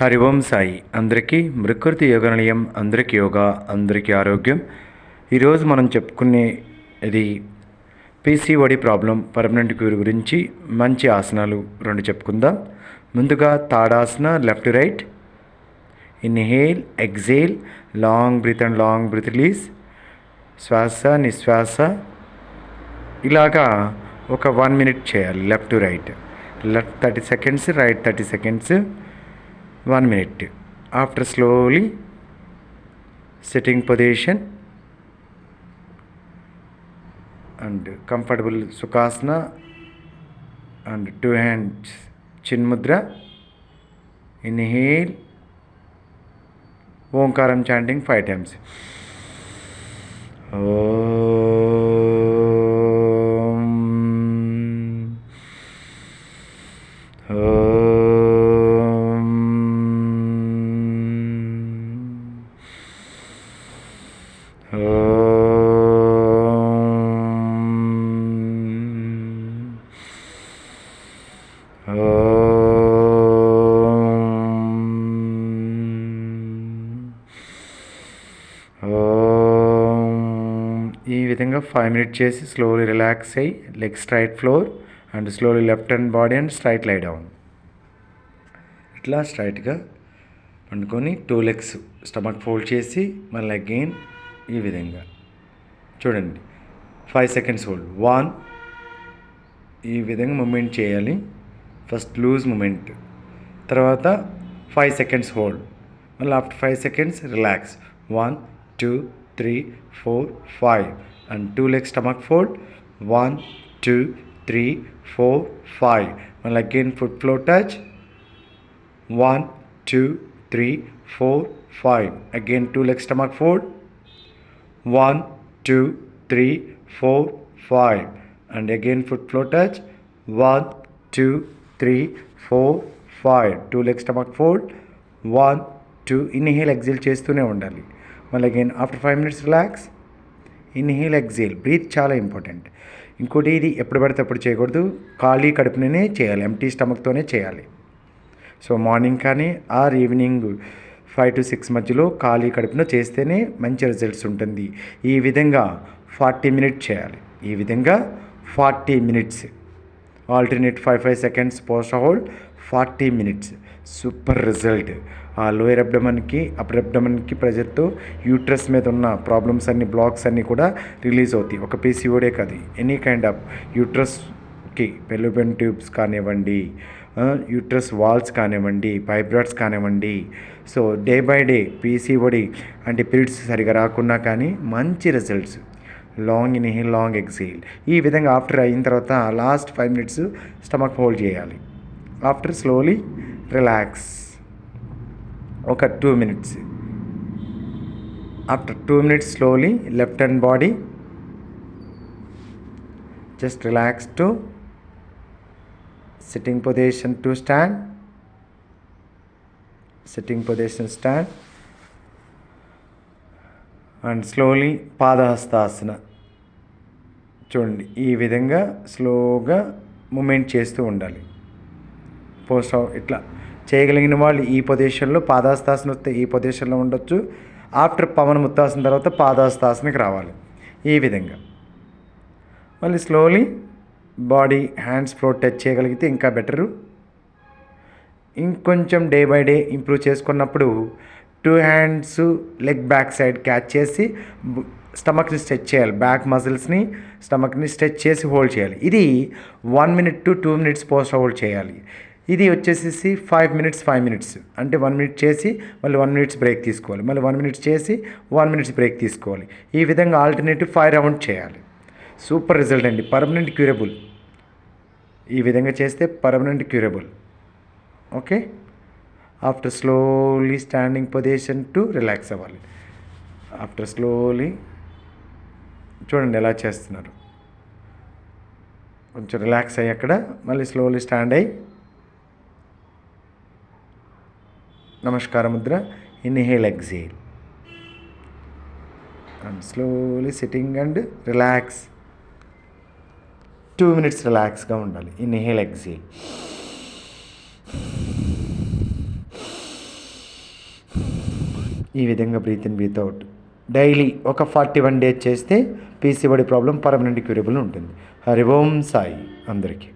హరి ఓం సాయి అందరికీ ప్రకృతి యోగ నిలయం, అందరికీ యోగా, అందరికీ ఆరోగ్యం. ఈరోజు మనం చెప్పుకునే ఇది పీసీఓడి ప్రాబ్లం పర్మనెంట్ క్యూర్ గురించి మంచి ఆసనాలు రెండు చెప్పుకుందాం. ముందుగా tadasana, left right. Inhale, exhale, long breath and long breath release. శ్వాస నిశ్వాస ఇలాగా ఒక 1 minute చేయాలి. Left to right, left 30 seconds, right 30 seconds, 1 minute. After slowly sitting position and comfortable Sukhasana and 2 hands Chin Mudra. Inhale, Omkaram chanting 5 times. ఈ విధంగా 5 minutes చేసి slowly relax అయ్యి leg straight floor and slowly left hand body and straight lie down. ఇట్లా స్ట్రైట్గా పండుకొని 2 legs stomach fold చేసి మళ్ళీ again ఈ విధంగా చూడండి. 5 seconds హోల్డ్. 1, ఈ విధంగా మూమెంట్ చేయాలి. ఫస్ట్ లూజ్ మూమెంట్, తర్వాత 5 seconds హోల్డ్, మళ్ళీ after 5 seconds relax. 1, 2, 3, 4, 5 and 2 legs stomach fold. 1, 2, 3, 4, 5 మళ్ళీ again foot flow touch. 1, 2, 3, 4, 5 again 2 legs stomach fold. 1, 2, 3, 4, 5 and again foot floor touch. 1, 2, 3, 4, 5 2 legs stomach fold. 1, 2 inhale exhale చేస్తూనే ఉండాలి. మళ్ళీ again after 5 minutes relax. Inhale exhale. Breath చాలా important. ఇంకోటి, ఇది ఎప్పుడు పడితే అప్పుడు చేయకూడదు, ఖాళీ కడుపునే చేయాలి, ఎంటీ స్టమక్తోనే చేయాలి. సో మార్నింగ్ కానీ ఆర్ ఈవినింగ్ 5 to 6 మధ్యలో ఖాళీ కడుపున చేస్తేనే మంచి రిజల్ట్స్ ఉంటుంది. ఈ విధంగా 40 minutes చేయాలి. ఈ విధంగా 40 minutes alternate 5 seconds post hold 40 minutes. Super result. ఆ లోయర్ అబ్డమన్కి అప్పర్ అబ్డమన్కి ప్రెజర్తో యూట్రస్ మీద ఉన్న ప్రాబ్లమ్స్ అన్ని, బ్లాక్స్ అన్నీ కూడా రిలీజ్ అవుతాయి. ఒక పీసీఓడే కాదు, ఎనీ కైండ్ ఆఫ్ యూట్రస్కి పెలోపియన్ ట్యూబ్స్ కానివ్వండి, యూట్రస్ వాల్స్ కానివ్వండి, ఫైబ్రాయిడ్స్ కానివ్వండి. So day by day PCOD అంటే పీరియడ్స్ సరిగా రాకున్నా కానీ మంచి results. Long inhale, long exhale. ఈ విధంగా ఆఫ్టర్ అయిన తర్వాత లాస్ట్ 5 minutes స్టమక్ హోల్డ్ చేయాలి. ఆఫ్టర్ స్లోలీ రిలాక్స్ ఒక 2 minutes. After 2 minutes slowly left hand body just relax to sitting position to stand, sitting position stand and slowly పాదహస్తాసన. చూడండి, ఈ విధంగా స్లోగా మూమెంట్ చేస్తూ ఉండాలి. పోస్ట్ ఇట్లా చేయగలిగిన వాళ్ళు ఈ పొజిషన్లో పాదహస్తాసన వస్తే ఈ పొజిషన్లో ఉండొచ్చు. ఆఫ్టర్ పవన్ ముత్తాసన తర్వాత పాదహస్తాసనకి రావాలి. ఈ విధంగా మళ్ళీ slowly body hands floor touch చేయగలిగితే ఇంకా బెటరు. ఇంకొంచెం డే బై డే ఇంప్రూవ్ చేసుకున్నప్పుడు 2 hands leg back side catch చేసి స్టమక్ని స్ట్రెచ్ చేయాలి. బ్యాక్ మజిల్స్ని, స్టమక్ని స్ట్రెచ్ చేసి హోల్డ్ చేయాలి. ఇది 1 minute to 2 minutes post hold చేయాలి. ఇది వచ్చేసి 5 minutes అంటే 1 minute చేసి మళ్ళీ 1 minute బ్రేక్ తీసుకోవాలి, మళ్ళీ 1 minute చేసి 1 minute బ్రేక్ తీసుకోవాలి. ఈ విధంగా ఆల్టర్నేటివ్ 5 rounds చేయాలి. సూపర్ రిజల్ట్ అండి, పర్మనెంట్ క్యూరబుల్. ఈ విధంగా చేస్తే permanent curable. Okay. After slowly standing position to relax అవ్వాలి. ఆఫ్టర్ స్లోలీ చూడండి ఎలా చేస్తున్నారు. కొంచెం రిలాక్స్ అయ్యి అక్కడ మళ్ళీ స్లోలీ స్టాండ్ అయ్యి నమస్కార ముద్ర. Inhale exhale and slowly sitting and relax. 2 minutes రిలాక్స్గా ఉండాలి. Inhale exhale. ఈ విధంగా breath in breath out daily ఒక 41 డేస్ చేస్తే పీసీఓడి ప్రాబ్లం పర్మనెంట్ క్యూరబుల్ ఉంటుంది. హరి ఓం సాయి అందరికీ.